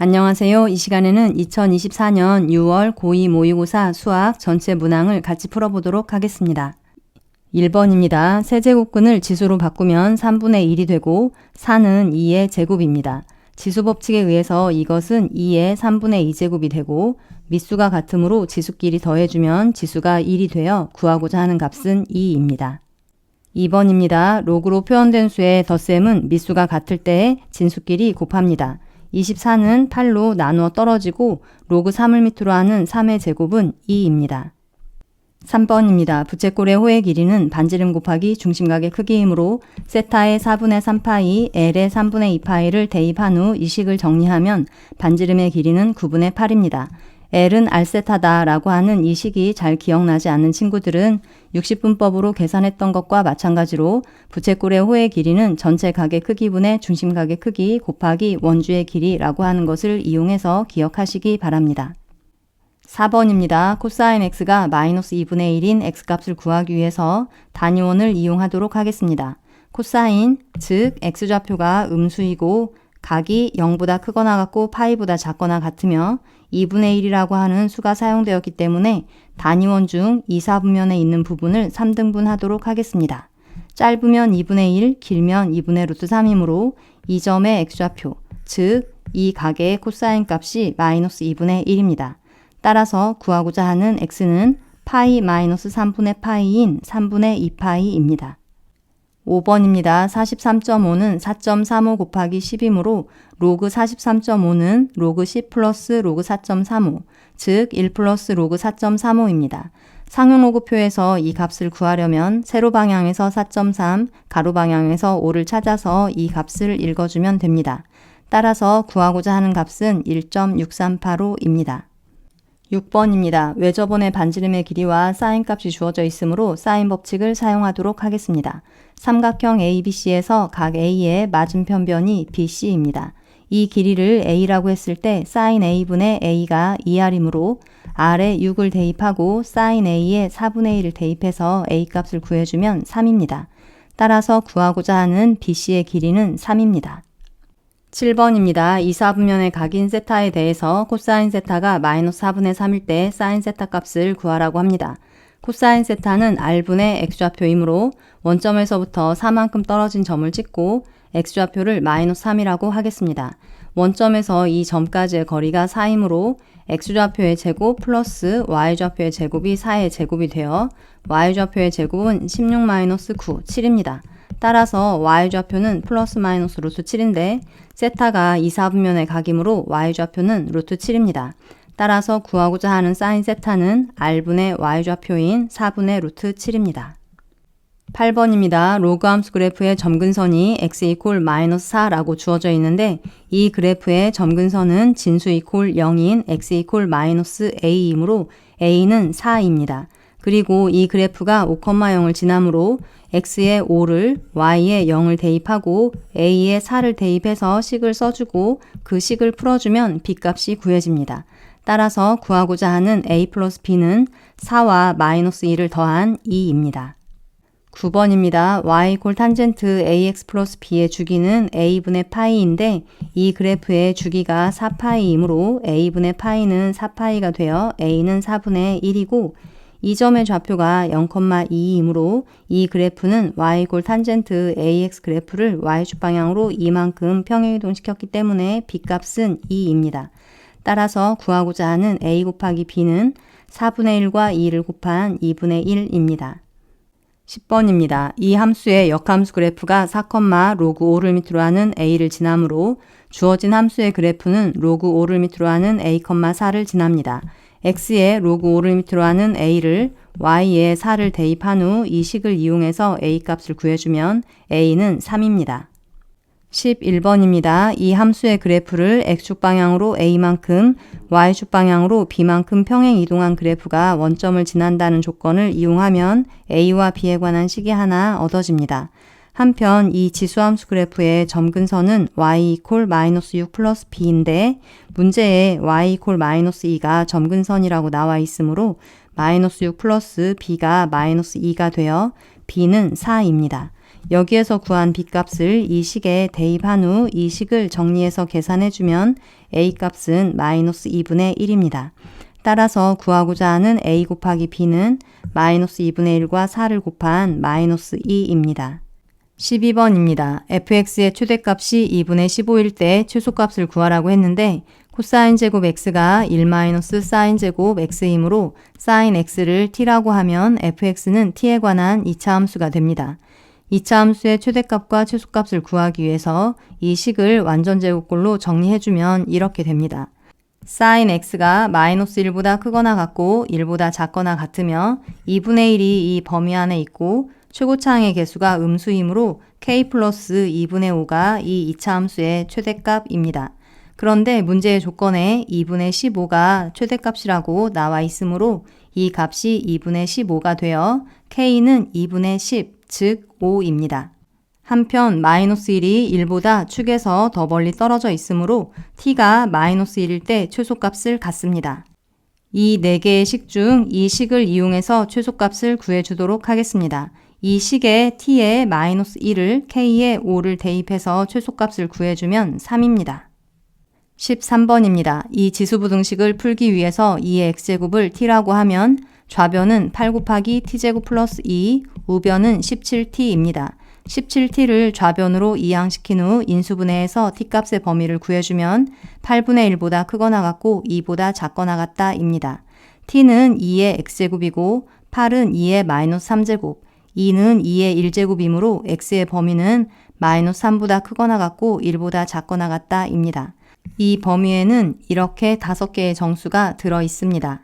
안녕하세요. 이 시간에는 2024년 6월 고2 모의고사 수학 전체 문항을 같이 풀어보도록 하겠습니다. 1번입니다. 세제곱근을 지수로 바꾸면 3분의 1이 되고 4는 2의 제곱입니다. 지수법칙에 의해서 이것은 2의 3분의 2제곱이 되고 밑수가 같으므로 지수끼리 더해주면 지수가 1이 되어 구하고자 하는 값은 2입니다. 2번입니다. 로그로 표현된 수의 덧셈은 밑수가 같을 때 진수끼리 곱합니다. 24는 8로 나누어 떨어지고 로그 3을 밑으로 하는 3의 제곱은 2입니다. 3번입니다. 부채꼴의 호의 길이는 반지름 곱하기 중심각의 크기이므로 세타의 4분의 3파이, L의 3분의 2파이를 대입한 후 이 식을 정리하면 반지름의 길이는 9분의 8입니다. L은 R세타다 라고 하는 이 식이 잘 기억나지 않는 친구들은 60분법으로 계산했던 것과 마찬가지로 부채꼴의 호의 길이는 전체 각의 크기분의 중심각의 크기 곱하기 원주의 길이라고 하는 것을 이용해서 기억하시기 바랍니다. 4번입니다. 코사인 x가 마이너스 2분의 1인 x값을 구하기 위해서 단위원을 이용하도록 하겠습니다. 코사인, 즉 x좌표가 음수이고 각이 0보다 크거나 같고 파이보다 작거나 같으며 2분의 1이라고 하는 수가 사용되었기 때문에 단위원 중 2, 4분면에 있는 부분을 3등분 하도록 하겠습니다. 짧으면 2분의 1, 길면 2분의 루트 3이므로 이 점의 x좌표, 즉 이 각의 코사인 값이 마이너스 2분의 1입니다. 따라서 구하고자 하는 x는 파이 마이너스 3분의 파이인 3분의 2파이입니다. 5번입니다. 43.5는 4.35 곱하기 10이므로 로그 43.5는 로그 10 플러스 로그 4.35, 즉 1 플러스 로그 4.35입니다. 상용로그표에서 이 값을 구하려면 세로 방향에서 4.3, 가로 방향에서 5를 찾아서 이 값을 읽어주면 됩니다. 따라서 구하고자 하는 값은 1.6385입니다. 6번입니다. 외접원의 반지름의 길이와 사인 값이 주어져 있으므로 사인 법칙을 사용하도록 하겠습니다. 삼각형 ABC에서 각 A의 맞은편 변이 BC입니다. 이 길이를 A라고 했을 때 사인 A분의 A가 2R이므로 R에 6을 대입하고 사인 A에 4분의 1을 대입해서 A 값을 구해주면 3입니다. 따라서 구하고자 하는 BC의 길이는 3입니다. 7번입니다. 2, 4분면의 각인 세타에 대해서 코사인 세타가 마이너스 4분의 3일 때 사인 세타 값을 구하라고 합니다. 코사인 세타는 R분의 X좌표이므로 원점에서부터 4만큼 떨어진 점을 찍고 X좌표를 마이너스 3이라고 하겠습니다. 원점에서 이 점까지의 거리가 4이므로 X좌표의 제곱 플러스 Y좌표의 제곱이 4의 제곱이 되어 Y좌표의 제곱은 16-9, 7입니다. 따라서 Y좌표는 플러스 마이너스 루트 7인데 세타가 2, 4분면의 각이므로 Y좌표는 루트 7입니다. 따라서 구하고자 하는 사인 세타는 R분의 Y좌표인 4분의 루트 7입니다. 8번입니다. 로그 함수 그래프의 점근선이 x 이퀄 마이너스 4라고 주어져 있는데 이 그래프의 점근선은 진수 이퀄 0인 x 이퀄 마이너스 a이므로 a는 4입니다. 그리고 이 그래프가 5,0을 지나므로 x에 5를 y에 0을 대입하고 a에 4를 대입해서 식을 써주고 그 식을 풀어주면 b값이 구해집니다. 따라서 구하고자 하는 a 플러스 b는 4와 마이너스 2를 더한 2입니다. 9번입니다. y 이퀄 탄젠트 ax 플러스 b의 주기는 a분의 파이인데 이 그래프의 주기가 4파이이므로 a분의 파이는 4파이가 되어 a는 4분의 1이고 이 점의 좌표가 0,2이므로 이 그래프는 y 이퀄 탄젠트 ax 그래프를 y축 방향으로 이만큼 평행이동시켰기 때문에 b값은 2입니다. 따라서 구하고자 하는 a 곱하기 b는 4분의 1과 2를 곱한 2분의 1입니다. 10번입니다. 이 함수의 역함수 그래프가 4, 로그 5를 밑으로 하는 a를 지나므로 주어진 함수의 그래프는 로그 5를 밑으로 하는 a, 4를 지납니다. x에 로그 5를 밑으로 하는 a를 y에 4를 대입한 후 이 식을 이용해서 a 값을 구해주면 a는 3입니다. 11번입니다. 이 함수의 그래프를 x축 방향으로 a만큼, y축 방향으로 b만큼 평행 이동한 그래프가 원점을 지난다는 조건을 이용하면 a와 b에 관한 식이 하나 얻어집니다. 한편 이 지수함수 그래프의 점근선은 y 이퀄 마이너스 6 플러스 b인데 문제에 y 이퀄 마이너스 2가 점근선이라고 나와 있으므로 마이너스 6 플러스 b가 마이너스 2가 되어 b는 4입니다. 여기에서 구한 B값을 이 식에 대입한 후 이 식을 정리해서 계산해주면 A값은 마이너스 2분의 1입니다. 따라서 구하고자 하는 A 곱하기 B는 마이너스 2분의 1과 4를 곱한 마이너스 2입니다. 12번입니다. fx의 최대값이 2분의 15일 때 최소값을 구하라고 했는데 코사인 제곱 x가 1-사인 제곱 x이므로 사인 x를 t라고 하면 fx는 t에 관한 2차 함수가 됩니다. 2차 함수의 최대값과 최소값을 구하기 위해서 이 식을 완전제곱꼴로 정리해주면 이렇게 됩니다. 사인 x가 마이너스 1보다 크거나 같고 1보다 작거나 같으며 2분의 1이 이 범위 안에 있고 최고차항의 개수가 음수이므로 k 플러스 2분의 5가 이 2차 함수의 최대값입니다. 그런데 문제의 조건에 2분의 15가 최대값이라고 나와 있으므로 이 값이 2분의 15가 되어 k는 2분의 10, 즉 5입니다. 한편 마이너스 1이 1보다 축에서 더 멀리 떨어져 있으므로 t가 마이너스 1일 때 최소값을 갖습니다. 이 4개의 식 중 이 식을 이용해서 최소값을 구해주도록 하겠습니다. 이 식에 t에 마이너스 1을 k에 5를 대입해서 최소값을 구해주면 3입니다. 13번입니다. 이 지수부등식을 풀기 위해서 이의 x제곱을 t라고 하면 좌변은 8 곱하기 t제곱 플러스 2, 우변은 17t입니다. 17t를 좌변으로 이항시킨 후 인수분해해서 t값의 범위를 구해주면 8분의 1보다 크거나 같고 2보다 작거나 같다 입니다. t는 2의 x제곱이고 8은 2의 마이너스 3제곱, 2는 2의 1제곱이므로 x의 범위는 마이너스 3보다 크거나 같고 1보다 작거나 같다 입니다. 이 범위에는 이렇게 5개의 정수가 들어 있습니다.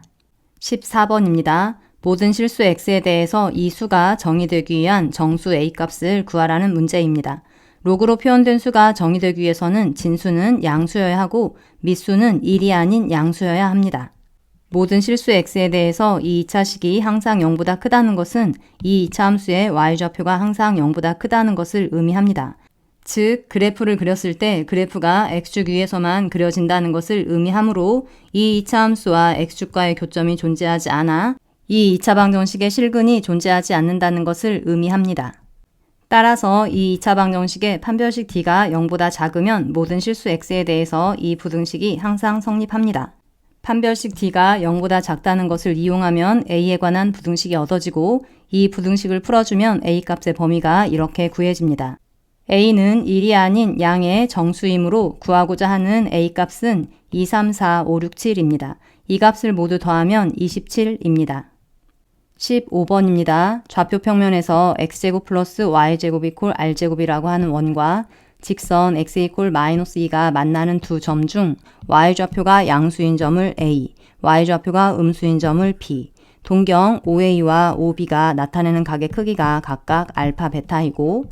14번입니다. 모든 실수 x에 대해서 이 수가 정의되기 위한 정수 a값을 구하라는 문제입니다. 로그로 표현된 수가 정의되기 위해서는 진수는 양수여야 하고 미수는 1이 아닌 양수여야 합니다. 모든 실수 x에 대해서 이 2차식이 항상 0보다 크다는 것은 이 2차 함수의 y좌표가 항상 0보다 크다는 것을 의미합니다. 즉 그래프를 그렸을 때 그래프가 x축 위에서만 그려진다는 것을 의미하므로 이 2차 함수와 x축과의 교점이 존재하지 않아 이 2차 방정식의 실근이 존재하지 않는다는 것을 의미합니다. 따라서 이 2차 방정식의 판별식 d가 0보다 작으면 모든 실수 x에 대해서 이 부등식이 항상 성립합니다. 판별식 d가 0보다 작다는 것을 이용하면 a에 관한 부등식이 얻어지고 이 부등식을 풀어주면 a 값의 범위가 이렇게 구해집니다. a는 1이 아닌 양의 정수이므로 구하고자 하는 a 값은 2, 3, 4, 5, 6, 7입니다. 이 값을 모두 더하면 27입니다. 15번입니다. 좌표 평면에서 x제곱 플러스 y제곱 이퀄 r제곱이라고 하는 원과 직선 x 이퀄 마이너스 2가 만나는 두 점 중 y좌표가 양수인 점을 a, y좌표가 음수인 점을 b, 동경 OA와 OB가 나타내는 각의 크기가 각각 알파, 베타이고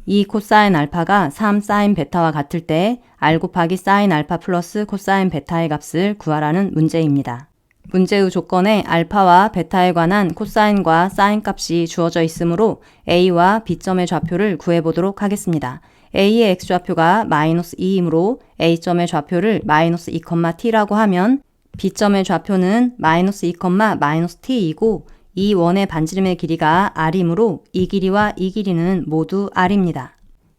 이 코사인 알파가 3 사인 베타와 같을 때 r 곱하기 사인 알파 플러스 코사인 베타의 값을 구하라는 문제입니다. 문제의 조건에 알파와 베타에 관한 코사인과 사인 값이 주어져 있으므로 A와 B점의 좌표를 구해보도록 하겠습니다. A의 x좌표가 마이너스 2이므로 A점의 좌표를 마이너스 2,t라고 하면 B점의 좌표는 마이너스 2, 마이너스 t이고 이 원의 반지름의 길이가 r이므로 이 길이와 이 길이는 모두 r입니다.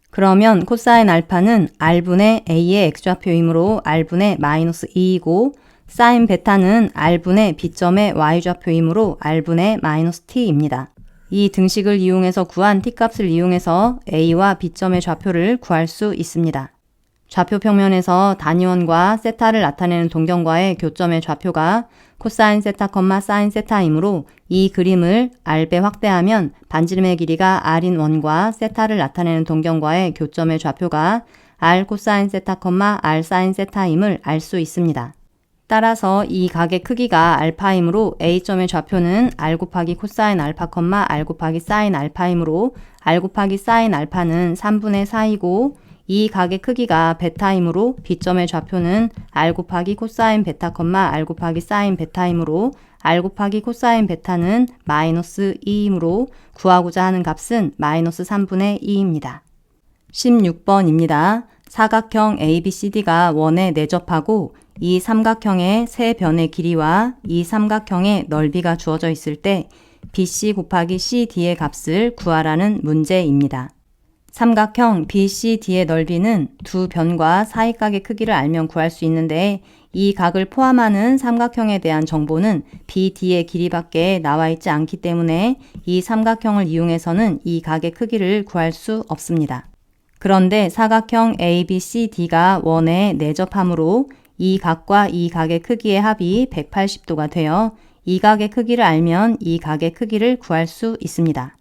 그러면 코사인 알파는 r분의 a의 x좌표이므로 r분의 마이너스 2이고 사인 베타는 r분의 b점의 y좌표이므로 r분의 마이너스 t입니다. 이 등식을 이용해서 구한 t값을 이용해서 a와 b점의 좌표를 구할 수 있습니다. 좌표 평면에서 단위원과 세타를 나타내는 동경과의 교점의 좌표가 코사인 세타, 사인 세타이므로 이 그림을 r배 확대하면 반지름의 길이가 r인 원과 세타를 나타내는 동경과의 교점의 좌표가 r 코사인 세타, r 사인 세타임을 알 수 있습니다. 따라서 이 각의 크기가 알파이므로 A점의 좌표는 r 곱하기 코사인 알파, r 곱하기 사인 알파이므로 r 곱하기 사인 알파는 3분의 4이고 이 각의 크기가 베타이므로 B점의 좌표는 r 곱하기 코사인 베타, r 곱하기 사인 베타이므로 r 곱하기 코사인 베타는 마이너스 2이므로 구하고자 하는 값은 마이너스 3분의 2입니다. 16번입니다. 사각형 ABCD가 원에 내접하고 이 삼각형의 세 변의 길이와 이 삼각형의 넓이가 주어져 있을 때 BC 곱하기 CD의 값을 구하라는 문제입니다. 삼각형 BCD의 넓이는 두 변과 사이각의 크기를 알면 구할 수 있는데 이 각을 포함하는 삼각형에 대한 정보는 BD의 길이밖에 나와 있지 않기 때문에 이 삼각형을 이용해서는 이 각의 크기를 구할 수 없습니다. 그런데 사각형 ABCD가 원에 내접하므로 이 각과 이 각의 크기의 합이 180도가 되어 이 각의 크기를 알면 이 각의 크기를 구할 수 있습니다.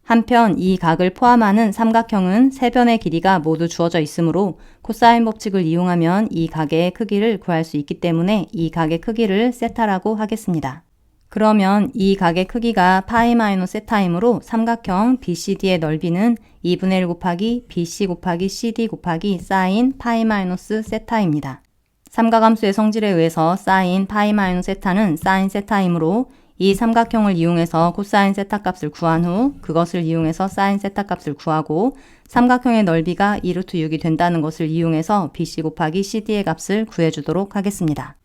한편 이 각을 포함하는 삼각형은 세 변의 길이가 모두 주어져 있으므로 코사인 법칙을 이용하면 이 각의 크기를 구할 수 있기 때문에 이 각의 크기를 세타라고 하겠습니다. 그러면 이 각의 크기가 파이 마이너스 세타이므로 삼각형 BCD의 넓이는 2분의 1 곱하기 BC 곱하기 CD 곱하기 사인 파이 마이너스 세타입니다. 삼각함수의 성질에 의해서 사인 파이 마이너스 세타는 사인 세타이므로 이 삼각형을 이용해서 코사인 세타 값을 구한 후 그것을 이용해서 사인 세타 값을 구하고 삼각형의 넓이가 2루트 6이 된다는 것을 이용해서 BC 곱하기 CD의 값을 구해주도록 하겠습니다.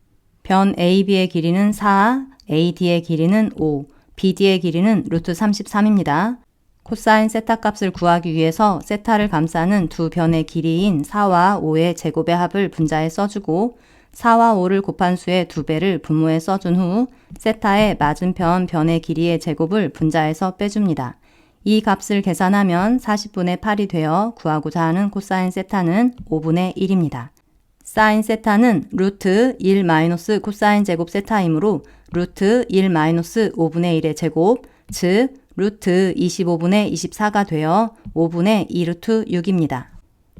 변 AB의 길이는 4, AD의 길이는 5, BD의 길이는 루트 33입니다. 코사인 세타 값을 구하기 위해서 세타를 감싸는 두 변의 길이인 4와 5의 제곱의 합을 분자에 써주고 4와 5를 곱한 수의 2배를 분모에 써준 후 세타의 맞은편 변의 길이의 제곱을 분자에서 빼줍니다. 이 값을 계산하면 40분의 8이 되어 구하고자 하는 코사인 세타는 5분의 1입니다. 사인 세타는 루트 1 마이너스 코사인 제곱 세타이므로 루트 1 마이너스 5분의 1의 제곱, 즉 루트 25분의 24가 되어 5분의 2루트 6입니다.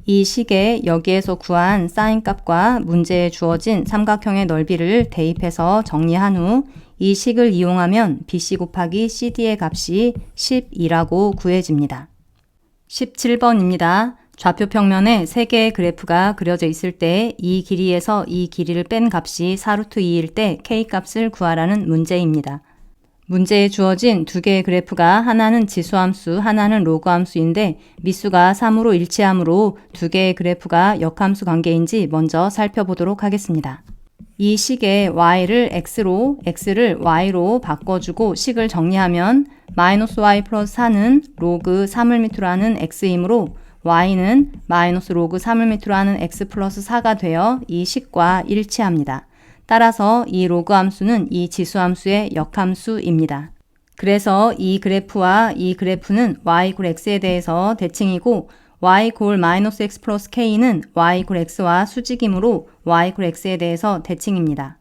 이 식에 여기에서 구한 사인 값과 문제에 주어진 삼각형의 넓이를 대입해서 정리한 후 이 식을 이용하면 BC 곱하기 CD의 값이 12라고 구해집니다. 17번입니다. 좌표 평면에 3개의 그래프가 그려져 있을 때 이 길이에서 이 길이를 뺀 값이 4루트 2일 때 K값을 구하라는 문제입니다. 문제에 주어진 두 개의 그래프가 하나는 지수함수, 하나는 로그함수인데 미수가 3으로 일치하므로 두 개의 그래프가 역함수 관계인지 먼저 살펴보도록 하겠습니다. 이 식의 y를 x로, x를 y로 바꿔주고 식을 정리하면 마이너스 y 플러스 4는 로그 3을 밑으로 하는 x이므로 y는 마이너스 로그 3을 밑으로 하는 x 플러스 4가 되어 이 식과 일치합니다. 따라서 이 로그 함수는 이 지수 함수의 역함수입니다. 그래서 이 그래프와 이 그래프는 y = x에 대해서 대칭이고 y = 마이너스 x 플러스 k는 y = x와 수직이므로 y = x에 대해서 대칭입니다.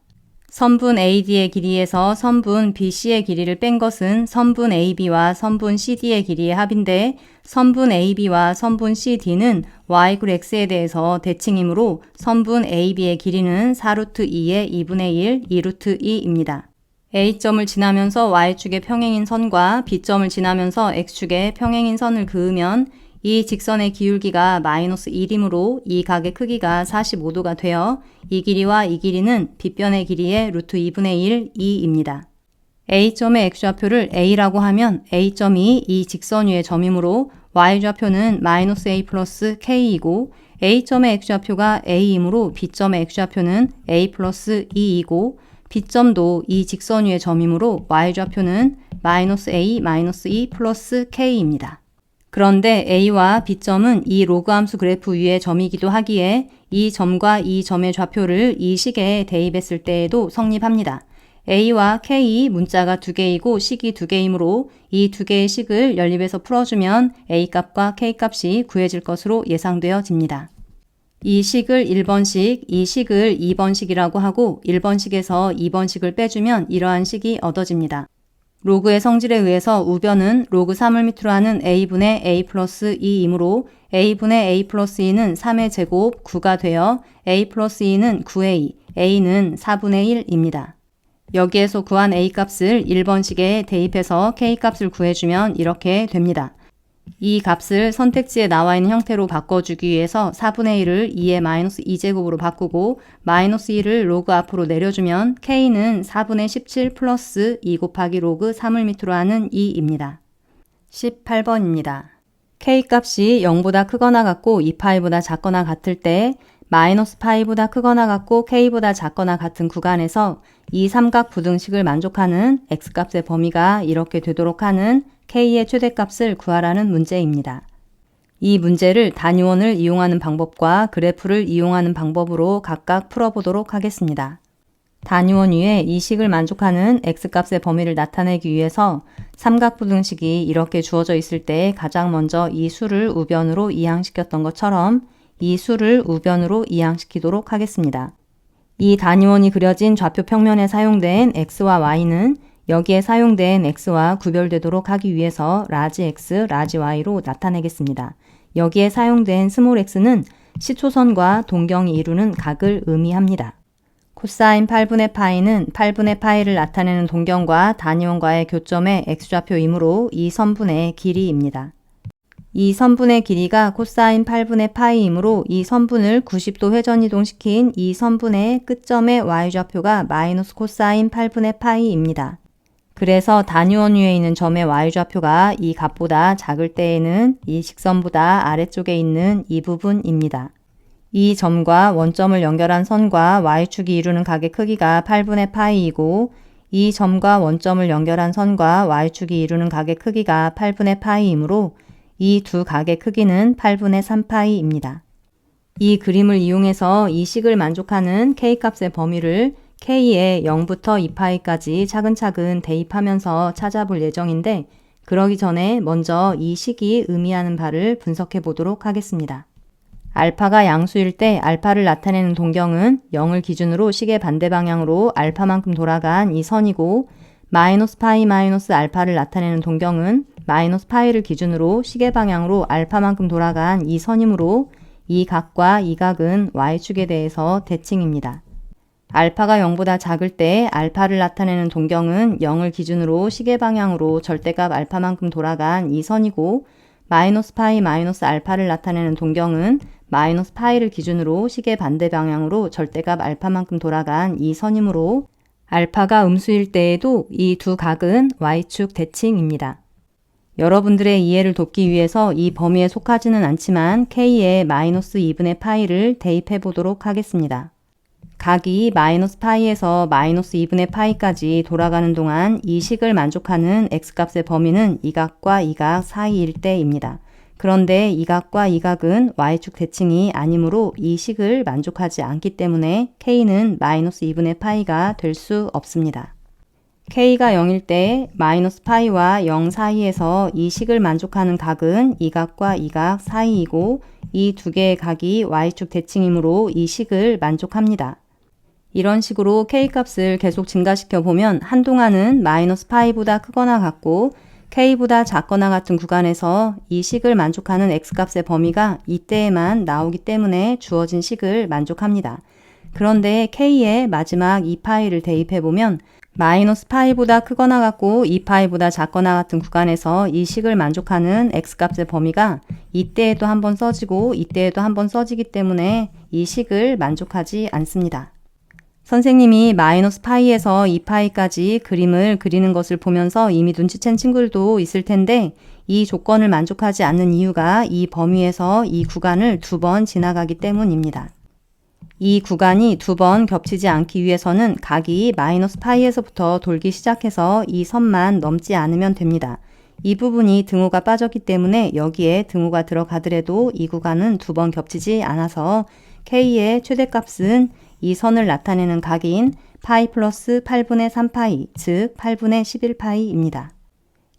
선분 AD의 길이에서 선분 BC의 길이를 뺀 것은 선분 AB와 선분 CD의 길이의 합인데 선분 AB와 선분 CD는 y = x에 대해서 대칭이므로 선분 AB의 길이는 4루트 2의 2분의 1, 2루트 2입니다. A점을 지나면서 Y축의 평행인 선과 B점을 지나면서 X축의 평행인 선을 그으면 이 직선의 기울기가 마이너스 1이므로 이 각의 크기가 45도가 되어 이 길이와 이 길이는 빗변의 길이의 루트 2분의 1, 2입니다. A점의 X좌표를 A라고 하면 A점이 이 직선 위의 점이므로 Y좌표는 마이너스 A 플러스 K이고 A점의 X좌표가 A이므로 B점의 X좌표는 A 플러스 2이고 B점도 이 직선 위의 점이므로 Y좌표는 마이너스 A 마이너스 2 플러스 K입니다. 그런데 A와 B점은 이 로그 함수 그래프 위의 점이기도 하기에 이 점과 이 점의 좌표를 이 식에 대입했을 때에도 성립합니다. A와 K 문자가 2개이고 식이 2개이므로 이 2개의 식을 연립해서 풀어주면 A값과 K값이 구해질 것으로 예상되어집니다. 이 식을 1번식, 이 식을 2번식이라고 하고 1번식에서 2번식을 빼주면 이러한 식이 얻어집니다. 로그의 성질에 의해서 우변은 로그 3을 밑으로 하는 a분의 a 플러스 2이므로 a분의 a 플러스 2는 3의 제곱 9가 되어 a 플러스 2는 9a, a는 4분의 1입니다. 여기에서 구한 a값을 1번식에 대입해서 k값을 구해주면 이렇게 됩니다. 이 값을 선택지에 나와 있는 형태로 바꿔주기 위해서 4분의 1을 2의 마이너스 2제곱으로 바꾸고 마이너스 1을 로그 앞으로 내려주면 k는 4분의 17 플러스 2 곱하기 로그 3을 밑으로 하는 2입니다. 18번입니다. k값이 0보다 크거나 같고 2파이보다 작거나 같을 때 마이너스 파이보다 크거나 같고 k보다 작거나 같은 구간에서 이 삼각 부등식을 만족하는 x값의 범위가 이렇게 되도록 하는 k의 최대값을 구하라는 문제입니다. 이 문제를 단위원을 이용하는 방법과 그래프를 이용하는 방법으로 각각 풀어보도록 하겠습니다. 단위원 위에 이 식을 만족하는 x값의 범위를 나타내기 위해서 삼각부등식이 이렇게 주어져 있을 때 가장 먼저 이 수를 우변으로 이항시켰던 것처럼 이 수를 우변으로 이항시키도록 하겠습니다. 이 단위원이 그려진 좌표 평면에 사용된 x와 y는 여기에 사용된 x와 구별되도록 하기 위해서 라지 x, 라지 y로 나타내겠습니다. 여기에 사용된 스몰 x는 시초선과 동경이 이루는 각을 의미합니다. 코사인 8분의 파이는 8분의 파이를 나타내는 동경과 단위원과의 교점의 x좌표이므로 이 선분의 길이입니다. 이 선분의 길이가 코사인 8분의 파이이므로 이 선분을 90도 회전이동시킨 이 선분의 끝점의 y좌표가 마이너스 코사인 8분의 파이입니다. 그래서 단위원 위에 있는 점의 y좌표가 이 값보다 작을 때에는 이 직선보다 아래쪽에 있는 이 부분입니다. 이 점과 원점을 연결한 선과 y축이 이루는 각의 크기가 8분의 파이이고 이 점과 원점을 연결한 선과 y축이 이루는 각의 크기가 8분의 파이이므로 이 두 각의 크기는 8분의 3파이입니다. 이 그림을 이용해서 이 식을 만족하는 k값의 범위를 k에 0부터 2파이까지 차근차근 대입하면서 찾아볼 예정인데 그러기 전에 먼저 이 식이 의미하는 바를 분석해 보도록 하겠습니다. 알파가 양수일 때 알파를 나타내는 동경은 0을 기준으로 식의 반대 방향으로 알파만큼 돌아간 이 선이고 마이너스 파이 마이너스 알파를 나타내는 동경은 마이너스 파이를 기준으로 식의 방향으로 알파만큼 돌아간 이 선이므로 이 각과 이 각은 y축에 대해서 대칭입니다. 알파가 0보다 작을 때 알파를 나타내는 동경은 0을 기준으로 식의 방향으로 절대값 알파만큼 돌아간 이 선이고 마이너스 파이 마이너스 알파를 나타내는 동경은 마이너스 파이를 기준으로 식의 반대 방향으로 절대값 알파만큼 돌아간 이 선이므로 알파가 음수일 때에도 이 두 각은 y축 대칭입니다. 여러분들의 이해를 돕기 위해서 이 범위에 속하지는 않지만 k에 마이너스 2분의 파이를 대입해 보도록 하겠습니다. 각이 마이너스 파이에서 마이너스 2분의 파이까지 돌아가는 동안 이 식을 만족하는 x값의 범위는 이 각과 이 각 사이일 때입니다. 그런데 이 각과 이 각은 y축 대칭이 아니므로 이 식을 만족하지 않기 때문에 k는 마이너스 2분의 파이가 될 수 없습니다. k가 0일 때 마이너스 파이와 0 사이에서 이 식을 만족하는 각은 이 각과 이 각 사이이고 이 두 개의 각이 y축 대칭이므로 이 식을 만족합니다. 이런 식으로 k값을 계속 증가시켜 보면 한동안은 마이너스 파이보다 크거나 같고 k보다 작거나 같은 구간에서 이 식을 만족하는 x값의 범위가 이때에만 나오기 때문에 주어진 식을 만족합니다. 그런데 k의 마지막 2파이를 대입해 보면 마이너스 파이보다 크거나 같고 2파이보다 작거나 같은 구간에서 이 식을 만족하는 x값의 범위가 이때에도 한번 써지고 이때에도 한번 써지기 때문에 이 식을 만족하지 않습니다. 선생님이 마이너스 파이에서 2파이까지 그림을 그리는 것을 보면서 이미 눈치챈 친구들도 있을 텐데 이 조건을 만족하지 않는 이유가 이 범위에서 이 구간을 2번 지나가기 때문입니다. 이 구간이 2번 겹치지 않기 위해서는 각이 마이너스 파이에서부터 돌기 시작해서 이 선만 넘지 않으면 됩니다. 이 부분이 등호가 빠졌기 때문에 여기에 등호가 들어가더라도 이 구간은 2번 겹치지 않아서 k의 최대값은 이 선을 나타내는 각인 파이 플러스 8분의 3파이, 즉 8분의 11파이입니다.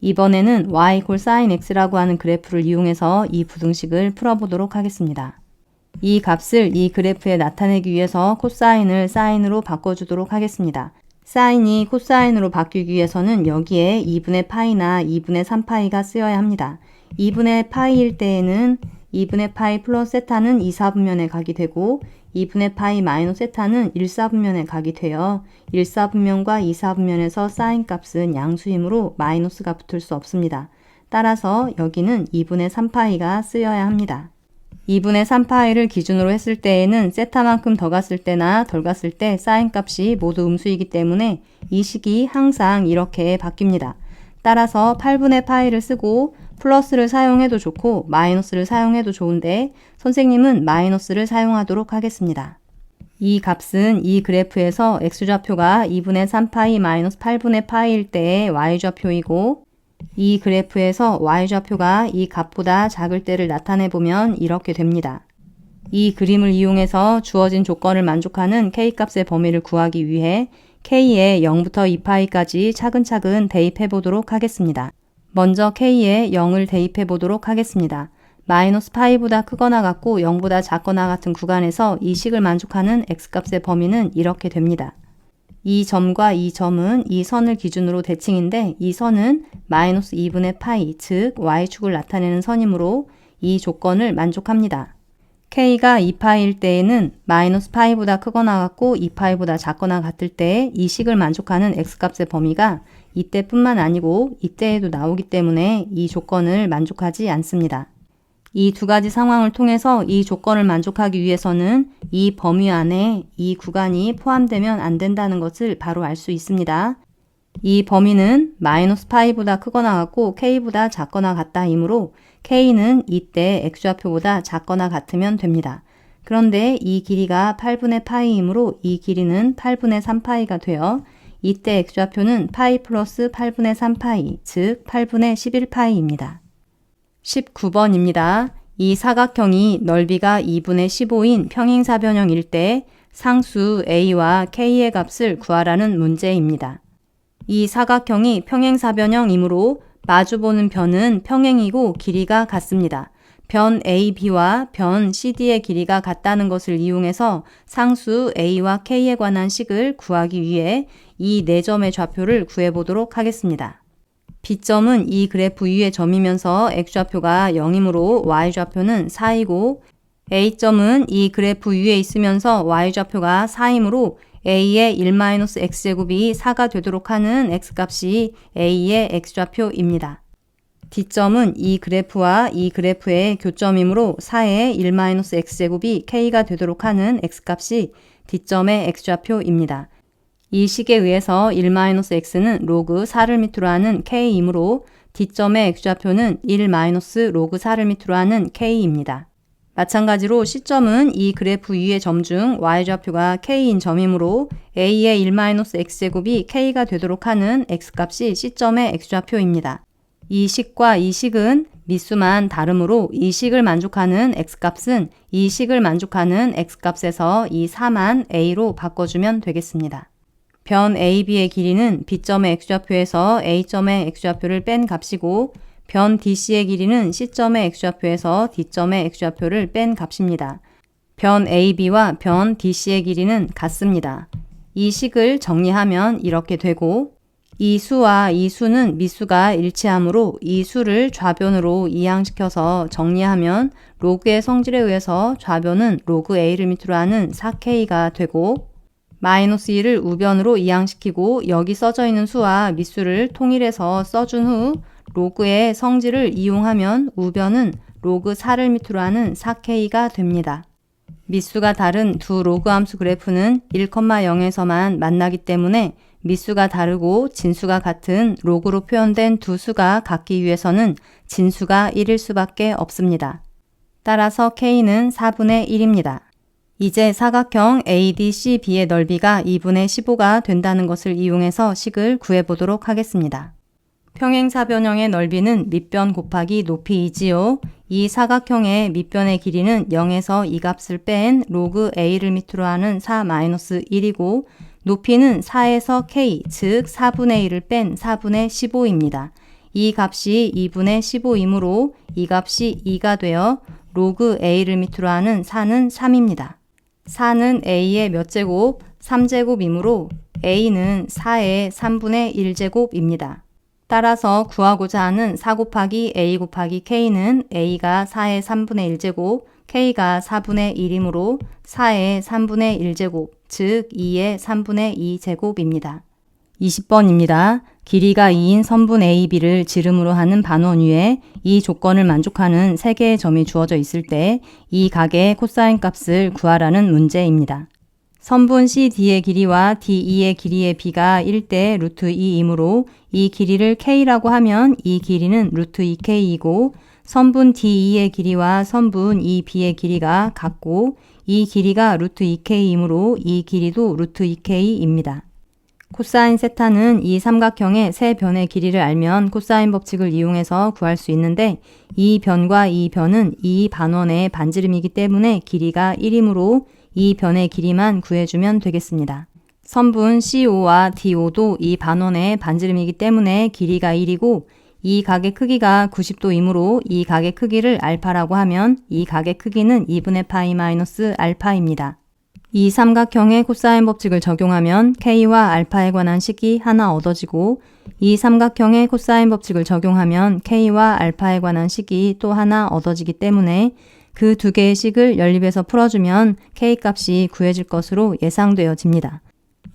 이번에는 y 콜 사인 x라고 하는 그래프를 이용해서 이 부등식을 풀어보도록 하겠습니다. 이 값을 이 그래프에 나타내기 위해서 코사인을 사인으로 바꿔주도록 하겠습니다. 사인이 코사인으로 바뀌기 위해서는 여기에 2분의 파이나 2분의 3파이가 쓰여야 합니다. 2분의 파이일 때에는 2분의 파이 플러스 세타는 2, 4분면에 각이 되고 2분의 파이 마이너스 세타는 1, 4분면에 각이 되어 1, 4분면과 2, 4분면에서 사인 값은 양수이므로 마이너스가 붙을 수 없습니다. 따라서 여기는 2분의 3파이가 쓰여야 합니다. 2분의 3파이를 기준으로 했을 때에는 세타만큼 더 갔을 때나 덜 갔을 때 사인 값이 모두 음수이기 때문에 이 식이 항상 이렇게 바뀝니다. 따라서 8분의 파이를 쓰고 플러스를 사용해도 좋고 마이너스를 사용해도 좋은데 선생님은 마이너스를 사용하도록 하겠습니다. 이 값은 이 그래프에서 x좌표가 2분의 3파이 마이너스 8분의 파이일 때의 y좌표이고 이 그래프에서 y좌표가 이 값보다 작을 때를 나타내보면 이렇게 됩니다. 이 그림을 이용해서 주어진 조건을 만족하는 k값의 범위를 구하기 위해 k에 0부터 2파이까지 차근차근 대입해 보도록 하겠습니다. 먼저 k에 0을 대입해 보도록 하겠습니다. 마이너스 파이보다 크거나 같고 0보다 작거나 같은 구간에서 이 식을 만족하는 x값의 범위는 이렇게 됩니다. 이 점과 이 점은 이 선을 기준으로 대칭인데 이 선은 마이너스 2분의 파이, 즉 y축을 나타내는 선이므로 이 조건을 만족합니다. k가 2파이일 때에는 마이너스 파이보다 크거나 같고 2파이보다 작거나 같을 때 이 식을 만족하는 x값의 범위가 이때뿐만 아니고 이때에도 나오기 때문에 이 조건을 만족하지 않습니다. 이 두 가지 상황을 통해서 이 조건을 만족하기 위해서는 이 범위 안에 이 구간이 포함되면 안 된다는 것을 바로 알 수 있습니다. 이 범위는 마이너스 파이보다 크거나 같고 k보다 작거나 같다이므로 k는 이때 x좌표보다 작거나 같으면 됩니다. 그런데 이 길이가 8분의 파이이므로 이 길이는 8분의 3파이가 되어 이때 x좌표는 파이 플러스 8분의 3파이, 즉 8분의 11파이입니다. 19번입니다. 이 사각형이 넓이가 2분의 15인 평행사변형일 때 상수 a와 k의 값을 구하라는 문제입니다. 이 사각형이 평행사변형이므로 마주보는 변은 평행이고 길이가 같습니다. 변 AB와 변 CD의 길이가 같다는 것을 이용해서 상수 A와 K에 관한 식을 구하기 위해 이 4점의 좌표를 구해보도록 하겠습니다. B점은 이 그래프 위의 점이면서 X좌표가 0이므로 Y좌표는 4이고 A점은 이 그래프 위에 있으면서 Y좌표가 4이므로 A의 1-x제곱이 4가 되도록 하는 x값이 A의 x좌표입니다. D점은 이 그래프와 이 그래프의 교점이므로 4의 1-x제곱이 k가 되도록 하는 x값이 D점의 x좌표입니다. 이 식에 의해서 1-x는 로그 4를 밑으로 하는 k이므로 D점의 x좌표는 1-로그 4를 밑으로 하는 k입니다. 마찬가지로 C점은 이 그래프 위의 점 중 y좌표가 k인 점이므로 A의 1-x제곱이 k가 되도록 하는 x값이 C점의 x좌표입니다. 이 식과 이 식은 미수만 다르므로 이 식을 만족하는 x값은 이 식을 만족하는 x값에서 이 4만 a로 바꿔주면 되겠습니다. 변 AB의 길이는 B점의 x좌표에서 A점의 x좌표를 뺀 값이고 변 DC의 길이는 C점의 x좌표에서 D점의 x좌표를 뺀 값입니다. 변 AB와 변 DC의 길이는 같습니다. 이 식을 정리하면 이렇게 되고 이 수와 이 수는 미수가 일치하므로 이 수를 좌변으로 이항시켜서 정리하면 로그의 성질에 의해서 좌변은 로그 A를 밑으로 하는 4K가 되고 마이너스 1을 우변으로 이항시키고 여기 써져 있는 수와 미수를 통일해서 써준 후 로그의 성질을 이용하면 우변은 로그 4를 밑으로 하는 4K가 됩니다. 미수가 다른 두 로그 함수 그래프는 1,0에서만 만나기 때문에 미수가 다르고 진수가 같은 로그로 표현된 두 수가 같기 위해서는 진수가 1일 수밖에 없습니다. 따라서 K는 4분의 1입니다. 이제 사각형 ADCB의 넓이가 2분의 15가 된다는 것을 이용해서 식을 구해보도록 하겠습니다. 평행사변형의 넓이는 밑변 곱하기 높이이지요. 이 사각형의 밑변의 길이는 0에서 이 값을 뺀 로그 A를 밑으로 하는 4-1이고 높이는 4에서 K, 즉 4분의 1을 뺀 4분의 15입니다. 이 값이 2분의 15이므로 이 값이 2가 되어 로그 A를 밑으로 하는 4는 3입니다. 4는 A의 몇 제곱? 3제곱이므로 A는 4의 3분의 1제곱입니다. 따라서 구하고자 하는 4 곱하기 A 곱하기 K는 A가 4의 3분의 1제곱, K가 4분의 1이므로 4의 3분의 1제곱, 즉 2의 3분의 2제곱입니다. 20번입니다. 길이가 2인 선분 AB를 지름으로 하는 반원 위에 이 조건을 만족하는 3개의 점이 주어져 있을 때 이 각의 코사인 값을 구하라는 문제입니다. 선분 CD의 길이와 DE의 길이의 비가 1대 루트 2이므로 이 길이를 K라고 하면 이 길이는 루트 2K이고 선분 DE의 길이와 선분 EB의 길이가 같고 이 길이가 루트 2K이므로 이 길이도 루트 2K입니다. 코사인 세타는 이 삼각형의 세 변의 길이를 알면 코사인 법칙을 이용해서 구할 수 있는데 이 변과 이 변은 이 반원의 반지름이기 때문에 길이가 1이므로 이 변의 길이만 구해주면 되겠습니다. 선분 CO와 DO도 이 반원의 반지름이기 때문에 길이가 1이고 이 각의 크기가 90도이므로 이 각의 크기를 알파라고 하면 이 각의 크기는 2분의 파이 마이너스 알파입니다. 이 삼각형의 코사인 법칙을 적용하면 K와 알파에 관한 식이 하나 얻어지고 이 삼각형의 코사인 법칙을 적용하면 K와 알파에 관한 식이 또 하나 얻어지기 때문에 그 두 개의 식을 연립해서 풀어주면 K값이 구해질 것으로 예상되어집니다.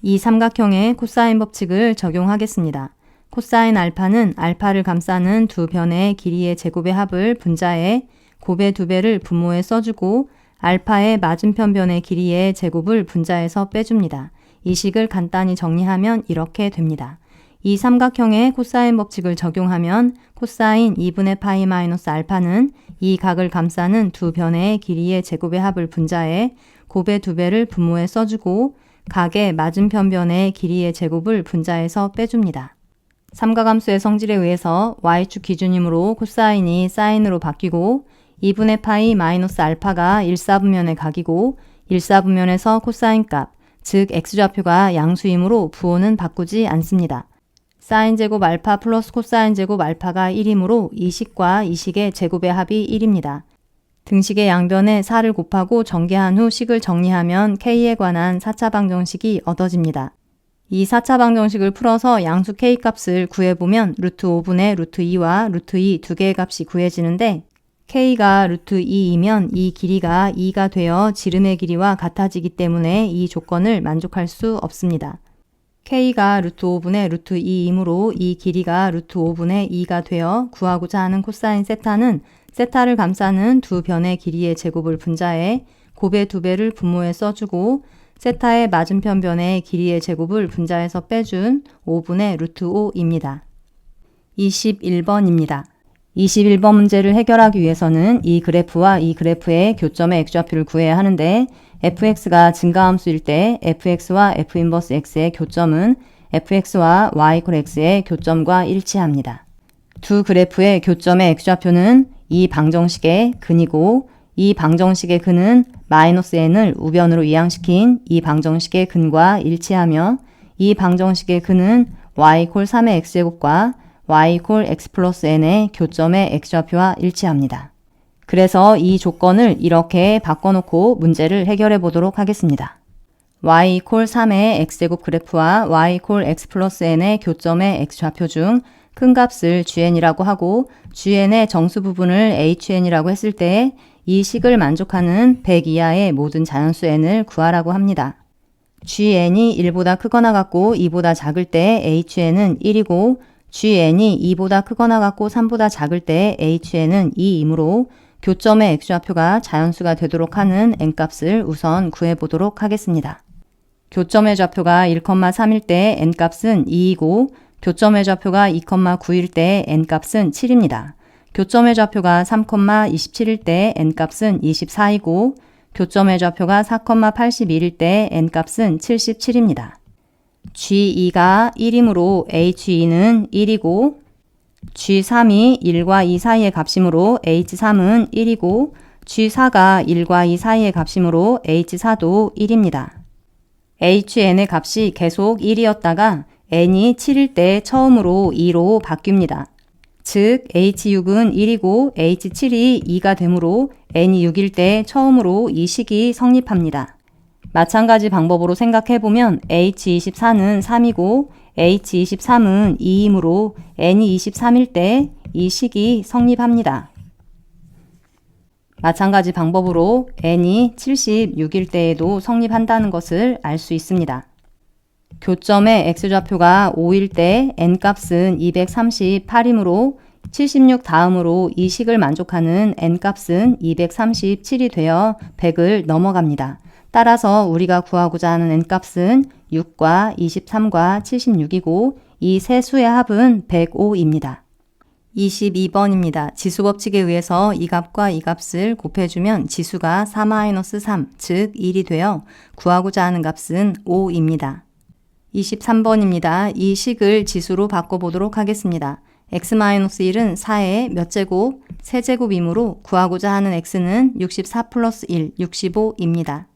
이 삼각형의 코사인 법칙을 적용하겠습니다. 코사인 알파는 알파를 감싸는 두 변의 길이의 제곱의 합을 분자에 곱의 2배를 분모에 써주고 알파의 맞은편 변의 길이의 제곱을 분자에서 빼줍니다. 이 식을 간단히 정리하면 이렇게 됩니다. 이 삼각형의 코사인 법칙을 적용하면 코사인 2분의 파이 마이너스 알파는 이 각을 감싸는 두 변의 길이의 제곱의 합을 분자에 곱의 2배를 분모에 써주고 각의 맞은편 변의 길이의 제곱을 분자에서 빼줍니다. 삼각함수의 성질에 의해서 y축 기준이므로 코사인이 사인으로 바뀌고 2분의 파이 마이너스 알파가 1사분면의 각이고 1사분면에서 코사인 값, 즉 x좌표가 양수이므로 부호는 바꾸지 않습니다. 사인 제곱 알파 플러스 코사인 제곱 알파가 1이므로 이 식과 이 식의 제곱의 합이 1입니다. 등식의 양변에 4를 곱하고 전개한 후 식을 정리하면 K에 관한 4차 방정식이 얻어집니다. 이 4차 방정식을 풀어서 양수 K 값을 구해보면 루트 5분의 루트 2와 루트 2 두 개의 값이 구해지는데 K가 루트 2이면 이 길이가 2가 되어 지름의 길이와 같아지기 때문에 이 조건을 만족할 수 없습니다. K가 루트 5분의 루트 2이므로 이 길이가 루트 5분의 2가 되어 구하고자 하는 코사인 세타는 세타를 감싸는 두 변의 길이의 제곱을 분자해 곱의 2배를 분모에 써주고 세타의 맞은편 변의 길이의 제곱을 분자해서 빼준 5분의 루트 5입니다. 21번입니다. 21번 문제를 해결하기 위해서는 이 그래프와 이 그래프의 교점의 x좌표를 구해야 하는데 fx가 증가함수일 때 fx와 f 인버스 x의 교점은 fx와 y = x의 교점과 일치합니다. 두 그래프의 교점의 x좌표는 이 방정식의 근이고 이 방정식의 근은 마이너스 n을 우변으로 이항시킨 이 방정식의 근과 일치하며 이 방정식의 근은 y = 3의 x제곱과 y = x 플러스 n의 교점의 x좌표와 일치합니다. 그래서 이 조건을 이렇게 바꿔놓고 문제를 해결해 보도록 하겠습니다. y = 3의 x제곱 그래프와 y = x 플러스 n의 교점의 x좌표 중 큰 값을 gn이라고 하고 gn의 정수 부분을 hn이라고 했을 때 이 식을 만족하는 100 이하의 모든 자연수 n을 구하라고 합니다. gn이 1보다 크거나 같고 2보다 작을 때 hn은 1이고 gn이 2보다 크거나 같고 3보다 작을 때 hn은 2이므로 교점의 x좌표가 자연수가 되도록 하는 n값을 우선 구해보도록 하겠습니다. 교점의 좌표가 1,3일 때 n값은 2이고 교점의 좌표가 2,9일 때 n값은 7입니다. 교점의 좌표가 3,27일 때 n값은 24이고 교점의 좌표가 4,81일 때 n값은 77입니다. G2가 1이므로 H2는 1이고 G3이 1과 2 사이의 값이므로 H3은 1이고 G4가 1과 2 사이의 값이므로 H4도 1입니다. HN의 값이 계속 1이었다가 n이 7일 때 처음으로 2로 바뀝니다. 즉 H6은 1이고 H7이 2가 되므로 n이 6일 때 처음으로 이 식이 성립합니다. 마찬가지 방법으로 생각해보면 H24는 3이고 H23은 2이므로 n이 23일 때 이 식이 성립합니다. 마찬가지 방법으로 n이 76일 때에도 성립한다는 것을 알 수 있습니다. 교점의 x좌표가 5일 때 n값은 238이므로 76 다음으로 이 식을 만족하는 n값은 237이 되어 100을 넘어갑니다. 따라서 우리가 구하고자 하는 n값은 6과 23과 76이고 이 세 수의 합은 105입니다. 22번입니다. 지수법칙에 의해서 이 값과 이 값을 곱해주면 지수가 4-3, 즉 1이 되어 구하고자 하는 값은 5입니다. 23번입니다. 이 식을 지수로 바꿔보도록 하겠습니다. x-1은 4의 몇 제곱? 세제곱이므로 구하고자 하는 x는 64 플러스 1, 65입니다.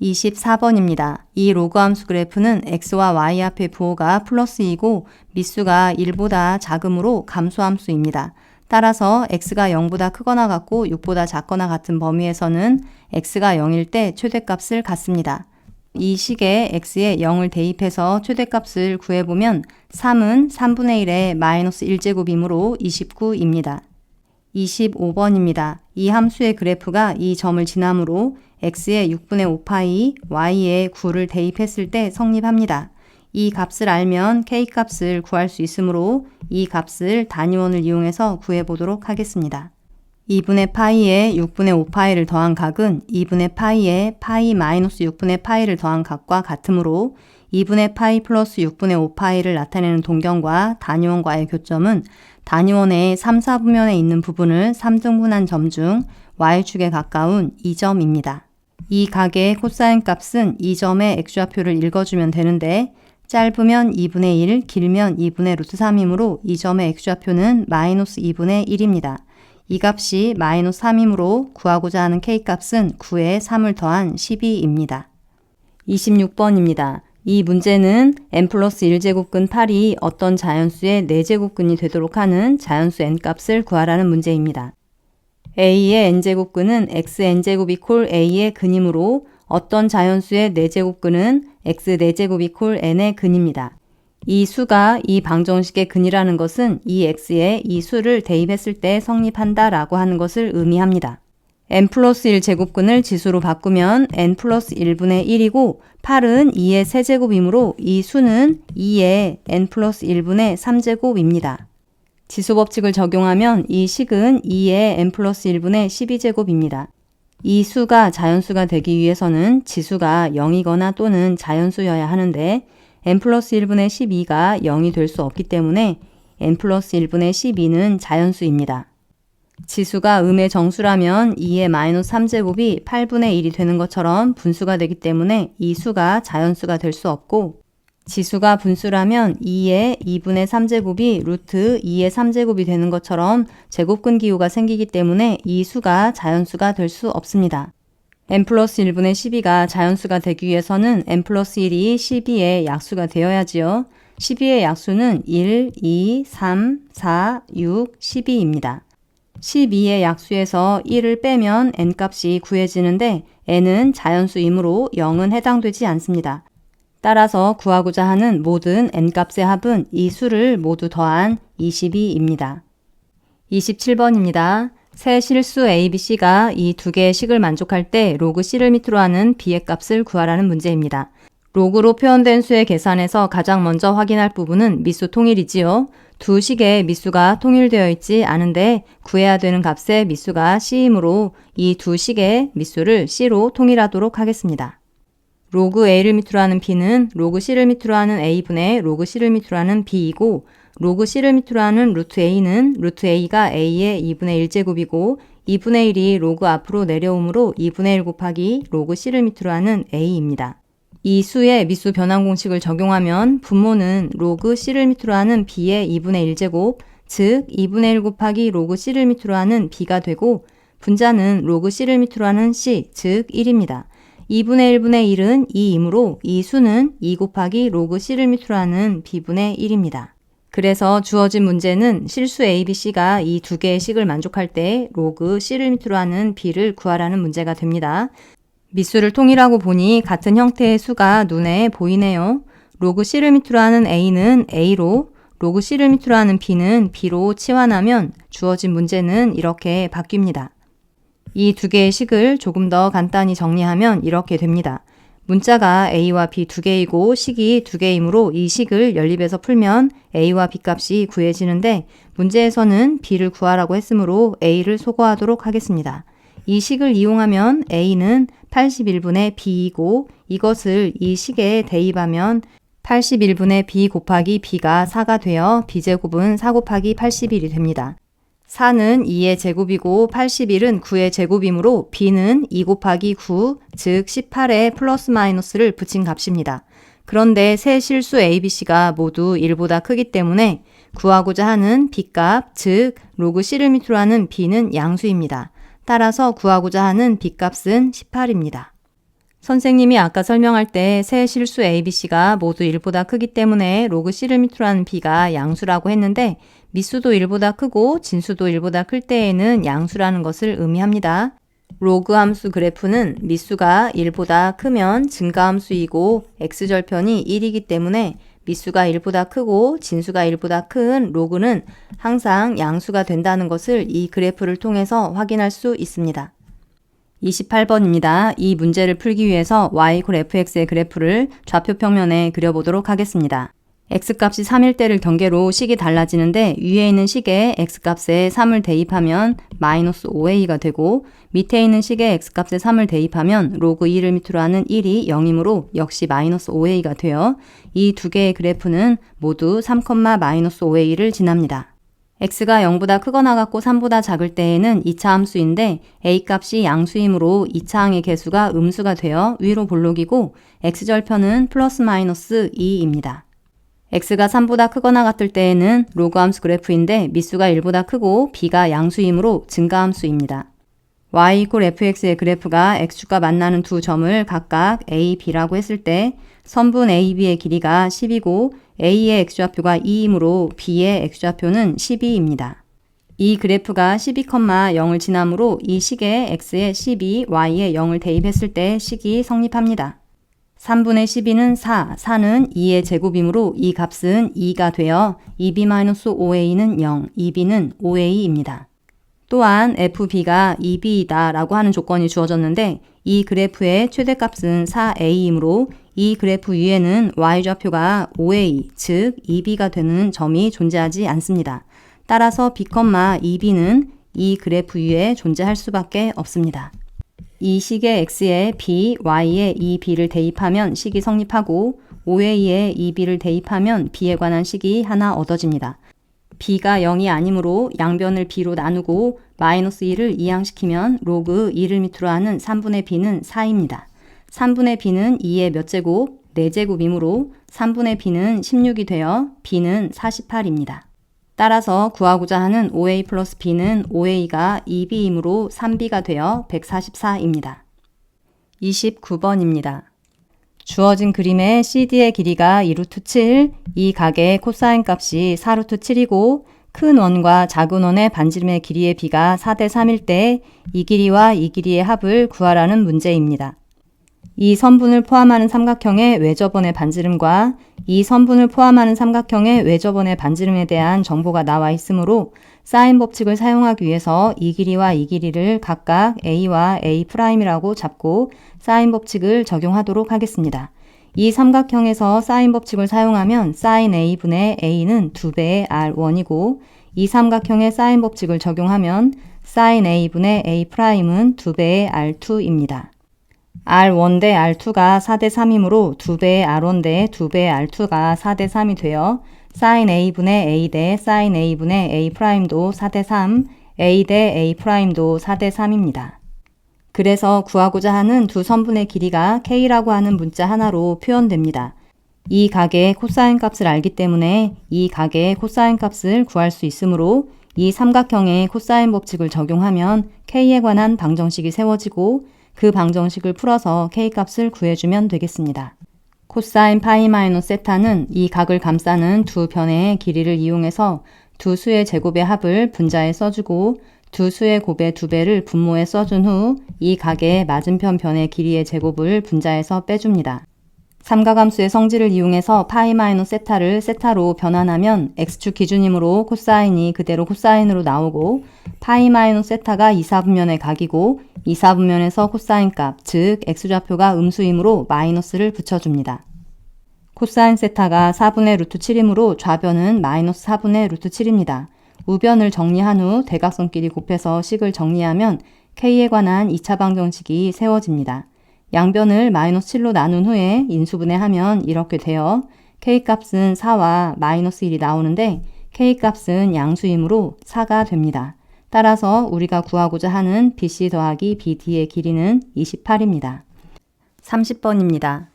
24번입니다. 이 로그 함수 그래프는 x와 y 앞의 부호가 플러스 2고 미수가 1보다 작으므로 감소 함수입니다. 따라서 x가 0보다 크거나 같고 6보다 작거나 같은 범위에서는 x가 0일 때 최대값을 갖습니다. 이 식에 x에 0을 대입해서 최대값을 구해보면 3은 3분의 1의 마이너스 1제곱이므로 29입니다. 25번입니다. 이 함수의 그래프가 이 점을 지나므로 x에 6분의 5파이, y에 9를 대입했을 때 성립합니다. 이 값을 알면 k값을 구할 수 있으므로 이 값을 단위원을 이용해서 구해보도록 하겠습니다. 2분의 파이에 6분의 5파이를 더한 각은 2분의 파이에 파이 마이너스 6분의 파이를 더한 각과 같으므로 2분의 파이 플러스 6분의 5파이를 나타내는 동경과 단위원과의 교점은 단위원의 3, 4분면에 있는 부분을 3등분한 점 중 y축에 가까운 이 점입니다. 이 각의 코사인 값은 이 점의 액수화표를 읽어주면 되는데 짧으면 2분의 1, 길면 2분의 루트 3이므로 이 점의 액수화표는 마이너스 2분의 1입니다. 이 값이 마이너스 3이므로 구하고자 하는 k값은 9에 3을 더한 12입니다. 26번입니다. 이 문제는 n 플러스 1제곱근 8이 어떤 자연수의 4제곱근이 되도록 하는 자연수 n값을 구하라는 문제입니다. a의 n제곱근은 xn제곱 이콜 a의 근이므로 어떤 자연수의 4제곱근은 x 4제곱 이콜 n의 근입니다. 이 수가 이 방정식의 근이라는 것은 이 x에 이 수를 대입했을 때 성립한다 라고 하는 것을 의미합니다. n 플러스 1 제곱근을 지수로 바꾸면 n 플러스 1분의 1이고 8은 2의 세제곱이므로 이 수는 2의 n 플러스 1분의 3제곱입니다. 지수법칙을 적용하면 이 식은 2의 n 플러스 1분의 12제곱입니다. 이 수가 자연수가 되기 위해서는 지수가 0이거나 또는 자연수여야 하는데 n 플러스 1분의 12가 0이 될 수 없기 때문에 n 플러스 1분의 12는 자연수입니다. 지수가 음의 정수라면 2의 마이너스 3제곱이 8분의 1이 되는 것처럼 분수가 되기 때문에 이 수가 자연수가 될 수 없고 지수가 분수라면 2의 2분의 3제곱이 루트 2의 3제곱이 되는 것처럼 제곱근 기호가 생기기 때문에 이 수가 자연수가 될 수 없습니다. n 플러스 1분의 12가 자연수가 되기 위해서는 n 플러스 1이 12의 약수가 되어야지요. 12의 약수는 1, 2, 3, 4, 6, 12입니다. 12의 약수에서 1을 빼면 n값이 구해지는데 n은 자연수이므로 0은 해당되지 않습니다. 따라서 구하고자 하는 모든 n값의 합은 이 수를 모두 더한 22입니다. 27번입니다. 새 실수 a, b, c가 이 두 개의 식을 만족할 때 로그 c를 밑으로 하는 b의 값을 구하라는 문제입니다. 로그로 표현된 수의 계산에서 가장 먼저 확인할 부분은 미수 통일이지요. 두 식의 미수가 통일되어 있지 않은데 구해야 되는 값의 미수가 c이므로 이 두 식의 미수를 c로 통일하도록 하겠습니다. 로그 a를 밑으로 하는 b는 로그 c를 밑으로 하는 a분의 로그 c를 밑으로 하는 b이고 로그 c를 밑으로 하는 루트 a는 루트 a가 a의 2분의 1제곱이고 2분의 1이 로그 앞으로 내려오므로 2분의 1 곱하기 로그 c를 밑으로 하는 a입니다. 이 수의 미수 변환 공식을 적용하면 분모는 로그 c를 밑으로 하는 b의 2분의 1제곱, 즉 2분의 1 곱하기 로그 c를 밑으로 하는 b가 되고 분자는 로그 c를 밑으로 하는 c, 즉 1입니다. 2분의 1분의 1은 2이므로 이 수는 2 곱하기 로그 c를 밑으로 하는 b분의 1입니다. 그래서 주어진 문제는 실수 a, b, c가 이 두 개의 식을 만족할 때 로그 c를 밑으로 하는 b를 구하라는 문제가 됩니다. 미수를 통일하고 보니 같은 형태의 수가 눈에 보이네요. 로그 c를 밑으로 하는 a는 a로, 로그 c를 밑으로 하는 b는 b로 치환하면 주어진 문제는 이렇게 바뀝니다. 이 두 개의 식을 조금 더 간단히 정리하면 이렇게 됩니다. 문자가 a와 b 두 개이고 식이 두 개이므로 이 식을 연립해서 풀면 a와 b 값이 구해지는데 문제에서는 b를 구하라고 했으므로 a를 소거하도록 하겠습니다. 이 식을 이용하면 a는 81분의 b이고 이것을 이 식에 대입하면 81분의 b 곱하기 b가 4가 되어 b제곱은 4 곱하기 81이 됩니다. 4는 2의 제곱이고 81은 9의 제곱이므로 b는 2 곱하기 9, 즉 18에 플러스 마이너스를 붙인 값입니다. 그런데 세 실수 ABC가 모두 1보다 크기 때문에 구하고자 하는 b값, 즉 로그 C를 밑으로 하는 b는 양수입니다. 따라서 구하고자 하는 b값은 18입니다. 선생님이 아까 설명할 때 세 실수 ABC가 모두 1보다 크기 때문에 로그 C를 밑으로 하는 b가 양수라고 했는데 미수도 1보다 크고 진수도 1보다 클 때에는 양수라는 것을 의미합니다. 로그 함수 그래프는 미수가 1보다 크면 증가함수이고 x절편이 1이기 때문에 미수가 1보다 크고 진수가 1보다 큰 로그는 항상 양수가 된다는 것을 이 그래프를 통해서 확인할 수 있습니다. 28번입니다. 이 문제를 풀기 위해서 y=fx의 그래프를 좌표 평면에 그려보도록 하겠습니다. x값이 3일 때를 경계로 식이 달라지는데 위에 있는 식에 x값에 3을 대입하면 마이너스 5a가 되고 밑에 있는 식에 x값에 3을 대입하면 로그 2를 밑으로 하는 1이 0이므로 역시 마이너스 5a가 되어 이 두 개의 그래프는 모두 3, 마이너스 5a를 지납니다. x가 0보다 크거나 같고 3보다 작을 때에는 2차 함수인데 a값이 양수이므로 2차항의 개수가 음수가 되어 위로 볼록이고 x절편은 플러스 마이너스 2입니다. x가 3보다 크거나 같을 때에는 로그 함수 그래프인데 미수가 1보다 크고 b가 양수이므로 증가함수입니다. y=fx의 그래프가 x축과 만나는 두 점을 각각 a, b라고 했을 때 선분 AB의 길이가 10이고 A의 x좌표가 2이므로 B의 x좌표는 12입니다. 이 그래프가 12,0을 지나므로 이 식에 x에 12, y에 0을 대입했을 때 식이 성립합니다. 3분의 12는 4, 4는 2의 제곱이므로 이 값은 2가 되어 2b-5a는 0, 2b는 5a입니다. 또한 fb가 2b이다 라고 하는 조건이 주어졌는데 이 그래프의 최대값은 4a이므로 이 그래프 위에는 y좌표가 5a, 즉 2b가 되는 점이 존재하지 않습니다. 따라서 b, 2b는 이 그래프 위에 존재할 수밖에 없습니다. 이 식의 x에 b, y에 2b를 대입하면 식이 성립하고 5a에 2b를 대입하면 b에 관한 식이 하나 얻어집니다. b가 0이 아니므로 양변을 b로 나누고 마이너스 2를 이항시키면 로그 2를 밑으로 하는 3분의 b는 4입니다. 3분의 b는 2의 몇 제곱? 4제곱이므로 3분의 b는 16이 되어 b는 48입니다. 따라서 구하고자 하는 5a 플러스 b는 5a가 2b이므로 3b가 되어 144입니다. 29번입니다. 주어진 그림의 CD의 길이가 2루트 7, 이 각의 코사인 값이 4루트 7이고 큰 원과 작은 원의 반지름의 길이의 비가 4대 3일 때 이 길이와 이 길이의 합을 구하라는 문제입니다. 이 선분을 포함하는 삼각형의 외접원의 반지름과 이 선분을 포함하는 삼각형의 외접원의 반지름에 대한 정보가 나와 있으므로 사인 법칙을 사용하기 위해서 이 길이와 이 길이를 각각 a와 a'이라고 잡고 사인 법칙을 적용하도록 하겠습니다. 이 삼각형에서 사인 법칙을 사용하면 사인 a분의 a는 2배의 r1이고 이 삼각형의 사인 법칙을 적용하면 사인 a분의 a'은 2배의 r2입니다. R1 대 R2가 4대 3이므로 2배의 R1 대 2배의 R2가 4대 3이 되어 sin A분의 A 대 sin A분의 A'도 4대 3, A 대 A'도 4대 3입니다. 그래서 구하고자 하는 두 선분의 길이가 K라고 하는 문자 하나로 표현됩니다. 이 각의 코사인 값을 알기 때문에 이 각의 코사인 값을 구할 수 있으므로 이 삼각형의 코사인 법칙을 적용하면 K에 관한 방정식이 세워지고 그 방정식을 풀어서 K값을 구해주면 되겠습니다. 코사인 파이 마이너스 세타는 이 각을 감싸는 두 변의 길이를 이용해서 두 수의 제곱의 합을 분자에 써주고 두 수의 곱의 2배를 분모에 써준 후 이 각의 맞은편 변의 길이의 제곱을 분자에서 빼줍니다. 삼각함수의 성질을 이용해서 파이 마이너스 세타를 세타로 변환하면 x축 기준이므로 코사인이 그대로 코사인으로 나오고 파이 마이너스 세타가 2사분면의 각이고 2사분면에서 코사인 값, 즉 x좌표가 음수이므로 마이너스를 붙여줍니다. 코사인 세타가 4분의 루트 7이므로 좌변은 마이너스 4분의 루트 7입니다. 우변을 정리한 후 대각선끼리 곱해서 식을 정리하면 K에 관한 2차 방정식이 세워집니다. 양변을 마이너스 7로 나눈 후에 인수분해하면 이렇게 돼요. K값은 4와 마이너스 1이 나오는데 K값은 양수이므로 4가 됩니다. 따라서 우리가 구하고자 하는 BC 더하기 BD의 길이는 28입니다. 30번입니다.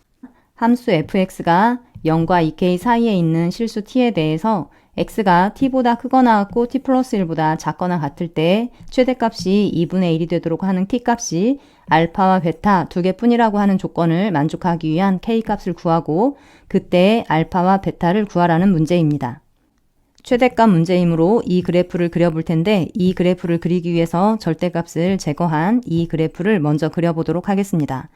함수 fx가 0과 2k 사이에 있는 실수 t에 대해서 x가 t보다 크거나 같고 t 플러스 1보다 작거나 같을 때 최대값이 2분의 1이 되도록 하는 t값이 알파와 베타 두 개뿐이라고 하는 조건을 만족하기 위한 k값을 구하고 그때 알파와 베타를 구하라는 문제입니다. 최대값 문제이므로 이 그래프를 그려볼 텐데 이 그래프를 그리기 위해서 절대값을 제거한 이 그래프를 먼저 그려보도록 하겠습니다.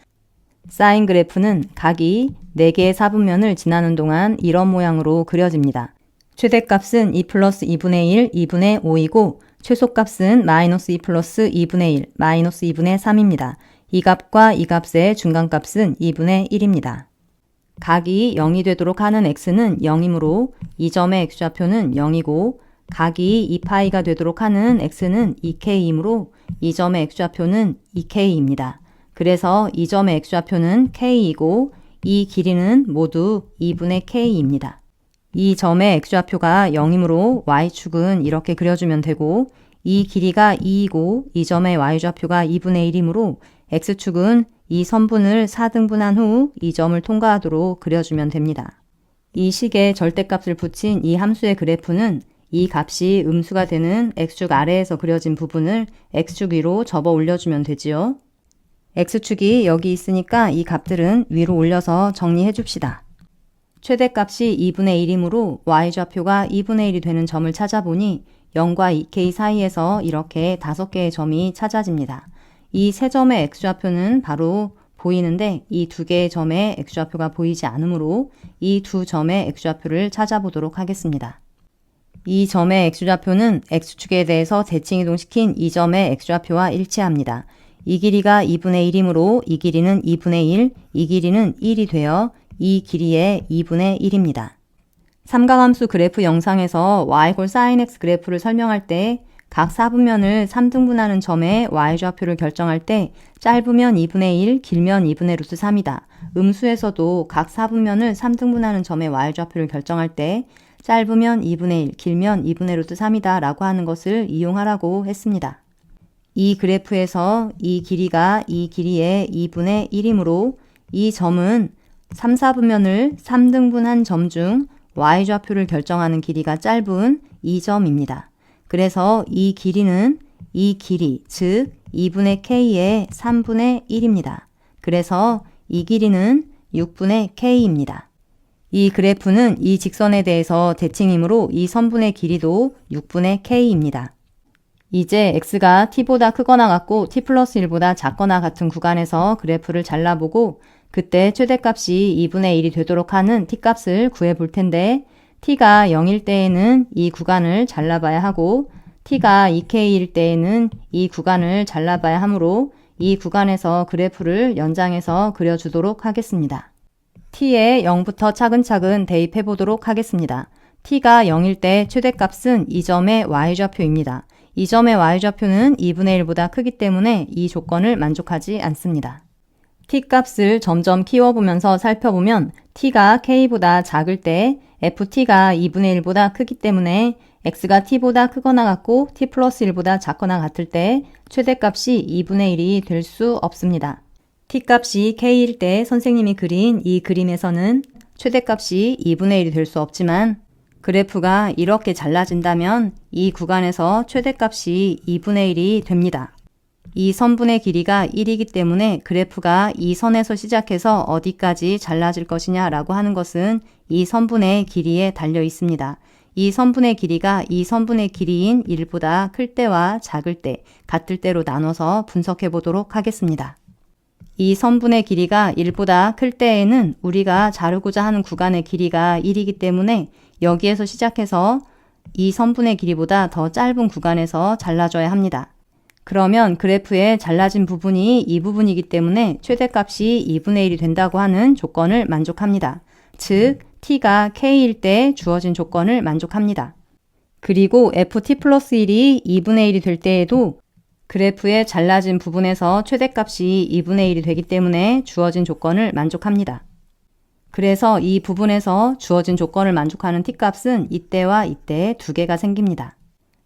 사인 그래프는 각이 4개의 사분면을 지나는 동안 이런 모양으로 그려집니다. 최대값은 2 플러스 2분의 1, 2분의 5이고 최소값은 마이너스 2 플러스 2분의 1, 마이너스 2분의 3입니다. 이 값과 이 값의 중간값은 2분의 1입니다. 각이 0이 되도록 하는 x는 0이므로 이 점의 x좌표는 0이고 각이 2파이가 되도록 하는 x는 2k이므로 이 점의 x좌표는 2k입니다. 그래서 이 점의 x좌표는 k이고 이 길이는 모두 2분의 k입니다. 이 점의 x좌표가 0이므로 y축은 이렇게 그려주면 되고 이 길이가 2이고 이 점의 y좌표가 2분의 1이므로 x축은 이 선분을 4등분한 후 이 점을 통과하도록 그려주면 됩니다. 이 식에 절대값을 붙인 이 함수의 그래프는 이 값이 음수가 되는 x축 아래에서 그려진 부분을 x축 위로 접어 올려주면 되지요. x축이 여기 있으니까 이 값들은 위로 올려서 정리해 줍시다. 최대값이 2분의 1이므로 y좌표가 2분의 1이 되는 점을 찾아보니 0과 2k 사이에서 이렇게 5개의 점이 찾아집니다. 이 세 점의 x좌표는 바로 보이는데 이 두 개의 점의 x좌표가 보이지 않으므로 이 두 점의 x좌표를 찾아보도록 하겠습니다. 이 점의 x좌표는 x축에 대해서 대칭이동시킨 이 점의 x좌표와 일치합니다. 이 길이가 2분의 1이므로 이 길이는 2분의 1, 이 길이는 1이 되어 이 길이의 2분의 1입니다. 삼각함수 그래프 영상에서 y sin x 그래프를 설명할 때 각 사분면을 3등분하는 점의 y좌표를 결정할 때 짧으면 2분의 1, 길면 2분의 루트 3이다. 음수에서도 각 사분면을 3등분하는 점의 y좌표를 결정할 때 짧으면 2분의 1, 길면 2분의 루트 3이다 라고 하는 것을 이용하라고 했습니다. 이 그래프에서 이 길이가 이 길이의 2분의 1이므로 이 점은 3, 4분면을 3등분한 점 중 y좌표를 결정하는 길이가 짧은 이 점입니다. 그래서 이 길이는 이 길이, 즉 2분의 k의 3분의 1입니다. 그래서 이 길이는 6분의 k입니다. 이 그래프는 이 직선에 대해서 대칭이므로 이 선분의 길이도 6분의 k입니다. 이제 x가 t보다 크거나 같고 t 플러스 1보다 작거나 같은 구간에서 그래프를 잘라보고 그때 최대값이 2분의 1이 되도록 하는 t값을 구해볼 텐데 t가 0일 때에는 이 구간을 잘라봐야 하고 t가 2k일 때에는 이 구간을 잘라봐야 하므로 이 구간에서 그래프를 연장해서 그려주도록 하겠습니다. t에 0부터 차근차근 대입해 보도록 하겠습니다. t가 0일 때 최대값은 이 점의 y좌표입니다. 이 점의 y좌표는 2분의 1보다 크기 때문에 이 조건을 만족하지 않습니다. t값을 점점 키워보면서 살펴보면 t가 k보다 작을 때 ft가 2분의 1보다 크기 때문에 x가 t보다 크거나 같고 t 플러스 1보다 작거나 같을 때 최대값이 2분의 1이 될 수 없습니다. t값이 k일 때 선생님이 그린 이 그림에서는 최대값이 2분의 1이 될 수 없지만 그래프가 이렇게 잘라진다면 이 구간에서 최대값이 2분의 1이 됩니다. 이 선분의 길이가 1이기 때문에 그래프가 이 선에서 시작해서 어디까지 잘라질 것이냐 라고 하는 것은 이 선분의 길이에 달려 있습니다. 이 선분의 길이가 이 선분의 길이인 1보다 클 때와 작을 때, 같을 때로 나눠서 분석해 보도록 하겠습니다. 이 선분의 길이가 1보다 클 때에는 우리가 자르고자 하는 구간의 길이가 1이기 때문에 여기에서 시작해서 이 선분의 길이보다 더 짧은 구간에서 잘라줘야 합니다. 그러면 그래프에 잘라진 부분이 이 부분이기 때문에 최대값이 2분의 1이 된다고 하는 조건을 만족합니다. 즉, t가 k일 때 주어진 조건을 만족합니다. 그리고 ft 플러스 1이 2분의 1이 될 때에도 그래프의 잘라진 부분에서 최대값이 2분의 1이 되기 때문에 주어진 조건을 만족합니다. 그래서 이 부분에서 주어진 조건을 만족하는 t값은 이때와 이때 두 개가 생깁니다.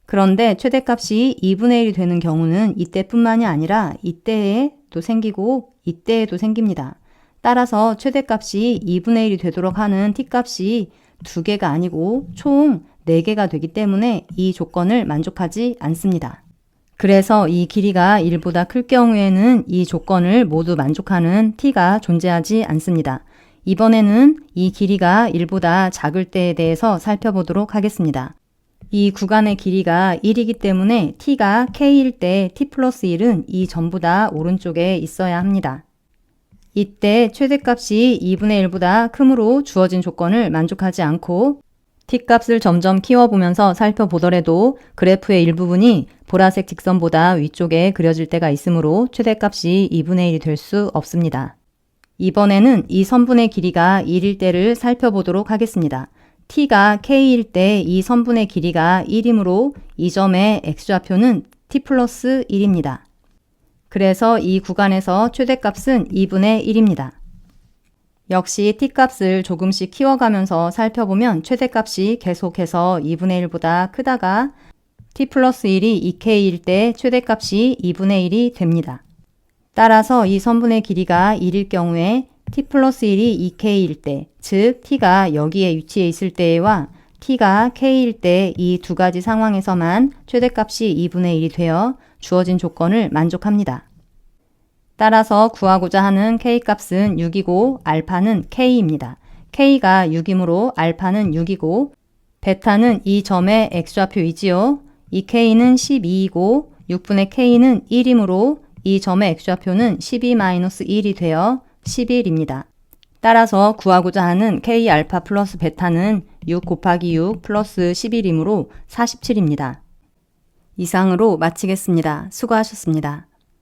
그런데 최대값이 2분의 1이 되는 경우는 이때뿐만이 아니라 이때에도 생기고 이때에도 생깁니다. 따라서 최대값이 2분의 1이 되도록 하는 t값이 두 개가 아니고 총 4개가 되기 때문에 이 조건을 만족하지 않습니다. 그래서 이 길이가 1보다 클 경우에는 이 조건을 모두 만족하는 t가 존재하지 않습니다. 이번에는 이 길이가 1보다 작을 때에 대해서 살펴보도록 하겠습니다. 이 구간의 길이가 1이기 때문에 t가 k일 때 t 플러스 1은 이 전부 다 오른쪽에 있어야 합니다. 이때 최대값이 2분의 1보다 크므로 주어진 조건을 만족하지 않고 t값을 점점 키워보면서 살펴보더라도 그래프의 일부분이 보라색 직선보다 위쪽에 그려질 때가 있으므로 최대값이 2분의 1이 될 수 없습니다. 이번에는 이 선분의 길이가 1일 때를 살펴보도록 하겠습니다. t가 k일 때 이 선분의 길이가 1이므로 이 점의 x좌표는 t 플러스 1입니다. 그래서 이 구간에서 최대값은 2분의 1입니다. 역시 t값을 조금씩 키워가면서 살펴보면 최대값이 계속해서 2분의 1보다 크다가 t 플러스 1이 2k일 때 최대값이 2분의 1이 됩니다. 따라서 이 선분의 길이가 1일 경우에 t 플러스 1이 2k일 때, 즉 t가 여기에 위치해 있을 때와 t가 k일 때 이 두 가지 상황에서만 최대값이 2분의 1이 되어 주어진 조건을 만족합니다. 따라서 구하고자 하는 k값은 6이고 알파는 k입니다. k가 6이므로 알파는 6이고 베타는 이 점의 x좌표이지요. 이 k는 12이고 6분의 k는 1이므로 이 점의 x좌표는 12-1이 되어 11입니다. 따라서 구하고자 하는 k 알파 플러스 베타는 6 곱하기 6 플러스 11이므로 47입니다. 이상으로 마치겠습니다. 수고하셨습니다.